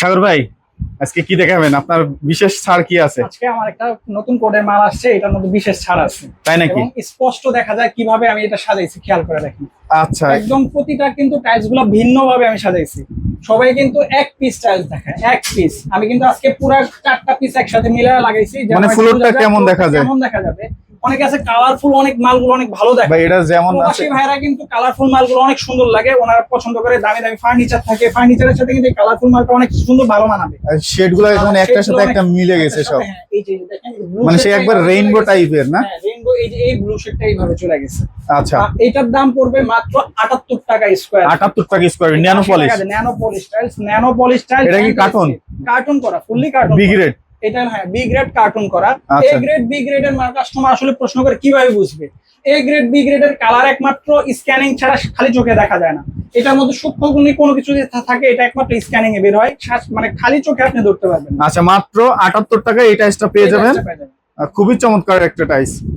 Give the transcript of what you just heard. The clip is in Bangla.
সাগর ভাই, আজকে কি দেখাবেন? আপনার বিশেষ ছাড় কি আছে? আজকে আমার একটা নতুন কোডের মাল আসছে, এটার মধ্যে বিশেষ ছাড় আছে। তাই নাকি? এবং স্পষ্ট দেখা যায় কিভাবে আমি এটা সাজাইছি, খেয়াল করে দেখেন। আচ্ছা, একদম প্রতিটা কিন্তু টাইলস গুলো ভিন্ন ভাবে আমি সাজাইছি। সবাই কিন্তু এক পিস টাইলস দেখায়, এক পিস। আমি কিন্তু আজকে পুরো 4টা পিস একসাথে মিলায়ে লাগাইছি। মানে ফ্লোরটা কেমন দেখা যায়? কেমন দেখা যাবে? অনেকে আছে কালারফুল, অনেক মালগুলো অনেক ভালো দেখে ভাই এটা যেমন আছে, প্রবাসী ভাইরা কিন্তু কালারফুল মালগুলো অনেক সুন্দর লাগে, ওনারা পছন্দ করে। দামি দামি ফার্নিচার থাকে, ফার্নিচারের সাথে কিন্তু কালারফুল মালটা অনেক সুন্দর ভালো মানাবে। শেডগুলো এখন একটার সাথে একটা মিলে গেছে সব। হ্যাঁ, এই যে দেখেন, মানে সে একবার রেইনবো টাইপের না? হ্যাঁ, রেইনবো। এই যে এই ব্লু শেডটা এইভাবে চলে গেছে। আচ্ছা, এটার দাম পড়বে মাত্র 78 টাকা স্কয়ার। 78 টাকা square, nano polish. Nano polish tiles, nano polish tiles. এটা কি কার্টুন? কার্টুন করা, ফুললি কার্টুন। B grade? এটা হ্যাঁ, বি গ্রেড কার্টুন করা। এ আচ্ছা। গ্রেড বি গ্রেডের মাল কাস্টমার আসলে প্রশ্ন করে কিভাবে বুঝবে? এ গ্রেড বি গ্রেডের কালার একমাত্র স্ক্যানিং ছাড়া খালি চোখে দেখা যায় না। এটার মধ্যে সূক্ষ্মগুণী কোনো কিছু যদি থাকে, এটা একমাত্র স্ক্যানিং এ বের হয়, মানে খালি চোখে আপনি ধরতে পারবেন না। আচ্ছা, মাত্র 78 টাকা এই টাইসটা পেয়ে যাবেন। খুবই চমৎকার একটা টাইস।